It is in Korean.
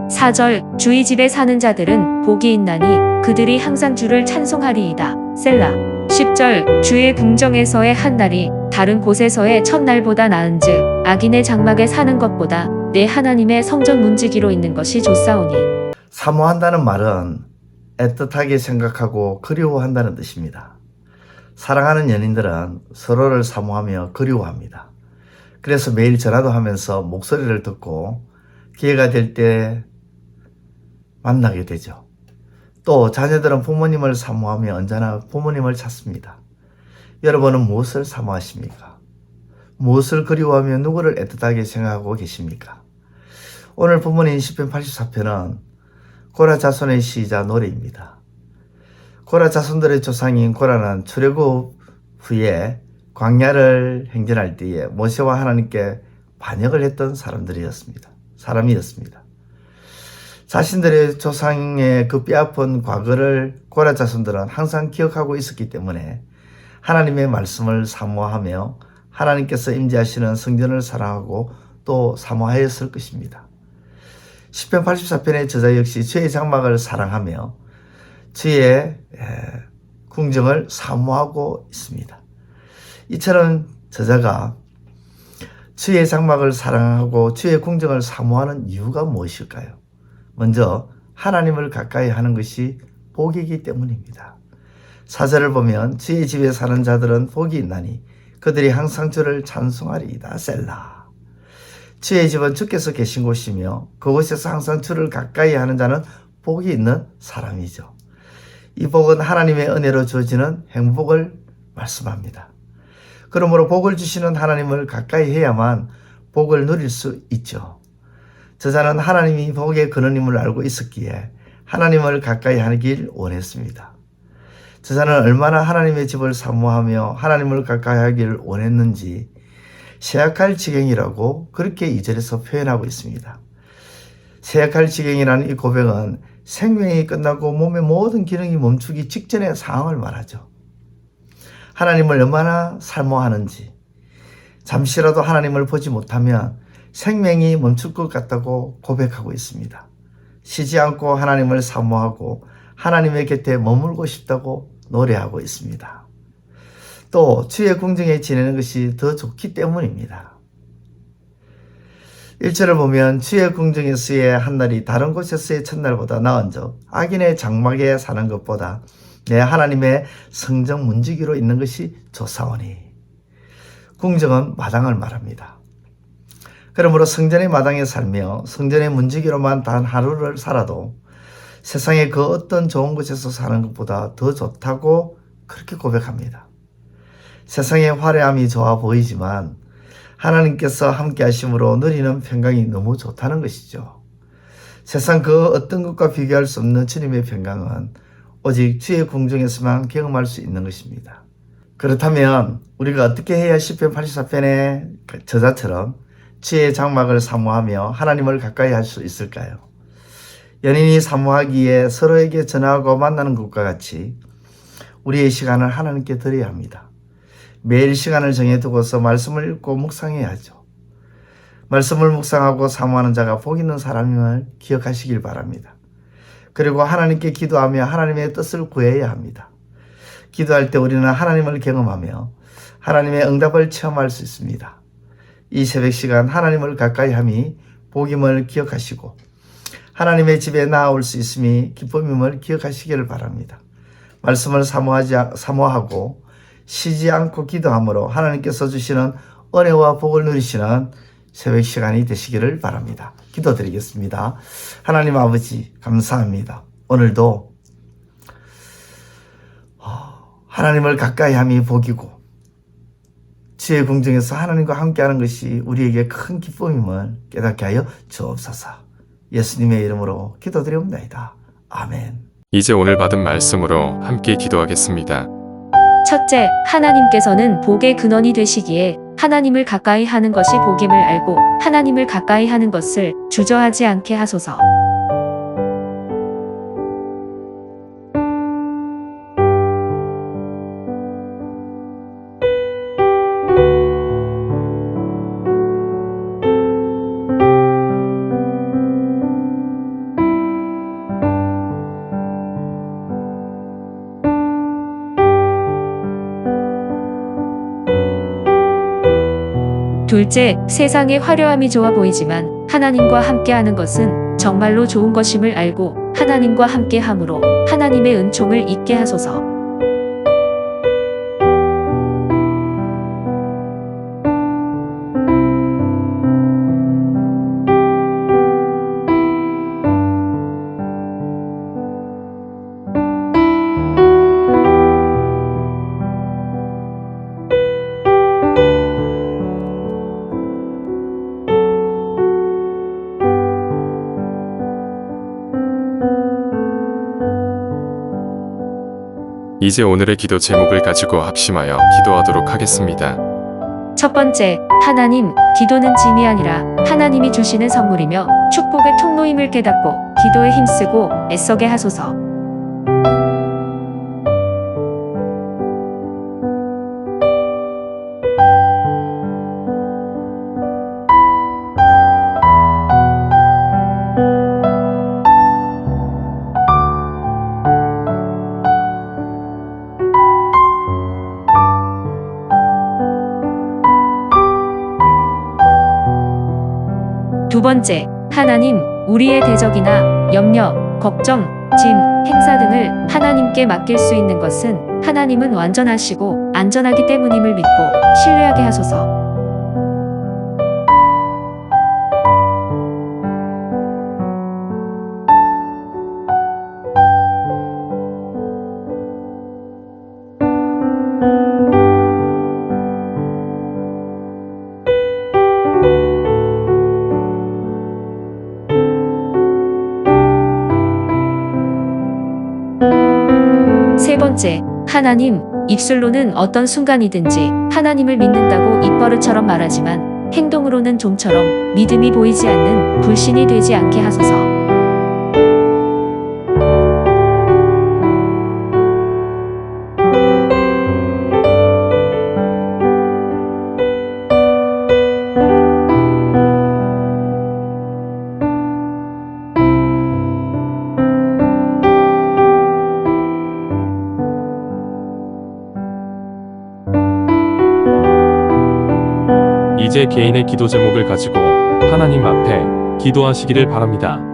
4절 주의 집에 사는 자들은 복이 있나니 그들이 항상 주를 찬송하리이다. 셀라. 10절 주의 궁정에서의 한 날이 다른 곳에서의 첫날보다 나은즉 악인의 장막에 사는 것보다 내 하나님의 성전 문지기로 있는 것이 좋사오니. 사모한다는 말은 애틋하게 생각하고 그리워한다는 뜻입니다. 사랑하는 연인들은 서로를 사모하며 그리워합니다. 그래서 매일 전화도 하면서 목소리를 듣고 기회가 될 때 만나게 되죠. 또 자녀들은 부모님을 사모하며 언제나 부모님을 찾습니다. 여러분은 무엇을 사모하십니까? 무엇을 그리워하며 누구를 애틋하게 생각하고 계십니까? 오늘 본문인 시편 84편은 고라 자손의 시이자 노래입니다. 고라 자손들의 조상인 고라는 출애굽 후에 광야를 행진할 때에 모세와 하나님께 반역을 했던 사람이었습니다. 자신들의 조상의 그 뼈아픈 과거를 고라 자손들은 항상 기억하고 있었기 때문에 하나님의 말씀을 사모하며 하나님께서 임재하시는 성전을 사랑하고 또 사모하였을 것입니다. 시편 84편의 저자 역시 주의 장막을 사랑하며 주의 궁정을 사모하고 있습니다. 이처럼 저자가 주의 장막을 사랑하고 주의 궁정을 사모하는 이유가 무엇일까요? 먼저 하나님을 가까이 하는 것이 복이기 때문입니다. 4절을 보면 주의 집에 사는 자들은 복이 있나니 그들이 항상 주를 찬송하리이다. 셀라. 주의 집은 주께서 계신 곳이며 그곳에서 항상 주를 가까이 하는 자는 복이 있는 사람이죠. 이 복은 하나님의 은혜로 주어지는 행복을 말씀합니다. 그러므로 복을 주시는 하나님을 가까이 해야만 복을 누릴 수 있죠. 저자는 하나님이 복의 근원임을 알고 있었기에 하나님을 가까이 하길 원했습니다. 저자는 얼마나 하나님의 집을 사모하며 하나님을 가까이 하기를 원했는지 쇠약할 지경이라고 그렇게 2절에서 표현하고 있습니다. 쇠약할 지경이라는 이 고백은 생명이 끝나고 몸의 모든 기능이 멈추기 직전의 상황을 말하죠. 하나님을 얼마나 사모하는지, 잠시라도 하나님을 보지 못하면 생명이 멈출 것 같다고 고백하고 있습니다. 쉬지 않고 하나님을 사모하고 하나님의 곁에 머물고 싶다고 노래하고 있습니다. 또 주의 궁정에 지내는 것이 더 좋기 때문입니다. 1절을 보면 주의 궁정에서의 한날이 다른 곳에서의 첫날보다 나은즉 악인의 장막에 사는 것보다 내 하나님의 성전 문지기로 있는 것이 좋사오니. 궁정은 마당을 말합니다. 그러므로 성전의 마당에 살며 성전의 문지기로만 단 하루를 살아도 세상의 그 어떤 좋은 곳에서 사는 것보다 더 좋다고 그렇게 고백합니다. 세상의 화려함이 좋아 보이지만 하나님께서 함께 하심으로 누리는 평강이 너무 좋다는 것이죠. 세상 그 어떤 것과 비교할 수 없는 주님의 평강은 오직 주의 궁정에서만 경험할 수 있는 것입니다. 그렇다면 우리가 어떻게 해야 시편 84편의 저자처럼 주의 장막을 사모하며 하나님을 가까이 할 수 있을까요? 연인이 사모하기에 서로에게 전화하고 만나는 것과 같이 우리의 시간을 하나님께 드려야 합니다. 매일 시간을 정해두고서 말씀을 읽고 묵상해야 하죠. 말씀을 묵상하고 사모하는 자가 복 있는 사람임을 기억하시길 바랍니다. 그리고 하나님께 기도하며 하나님의 뜻을 구해야 합니다. 기도할 때 우리는 하나님을 경험하며 하나님의 응답을 체험할 수 있습니다. 이 새벽 시간 하나님을 가까이 함이 복임을 기억하시고 하나님의 집에 나아올 수 있음이 기쁨임을 기억하시기를 바랍니다. 말씀을 사모하고 쉬지 않고 기도함으로 하나님께서 주시는 은혜와 복을 누리시는 새벽 시간이 되시기를 바랍니다. 기도드리겠습니다. 하나님 아버지 감사합니다. 오늘도 하나님을 가까이 함이 복이고 주의 궁정에서 하나님과 함께하는 것이 우리에게 큰 기쁨임을 깨닫게 하여 주옵소서. 예수님의 이름으로 기도드리옵나이다. 아멘. 이제 오늘 받은 말씀으로 함께 기도하겠습니다. 첫째, 하나님께서는 복의 근원이 되시기에 하나님을 가까이 하는 것이 복임을 알고 하나님을 가까이 하는 것을 주저하지 않게 하소서. 둘째, 세상의 화려함이 좋아 보이지만 하나님과 함께하는 것은 정말로 좋은 것임을 알고 하나님과 함께함으로 하나님의 은총을 잊게 하소서. 이제 오늘의 기도 제목을 가지고 합심하여 기도하도록 하겠습니다. 첫 번째, 하나님, 기도는 짐이 아니라 하나님이 주시는 선물이며 축복의 통로임을 깨닫고 기도에 힘쓰고 애써게 하소서. 두 번째, 하나님, 우리의 대적이나 염려, 걱정, 짐, 행사 등을 하나님께 맡길 수 있는 것은 하나님은 완전하시고 안전하기 때문임을 믿고 신뢰하게 하소서. 세 번째, 하나님, 입술로는 어떤 순간이든지 하나님을 믿는다고 입버릇처럼 말하지만 행동으로는 좀처럼 믿음이 보이지 않는 불신이 되지 않게 하소서. 이제 개인의 기도 제목을 가지고 하나님 앞에 기도하시기를 바랍니다.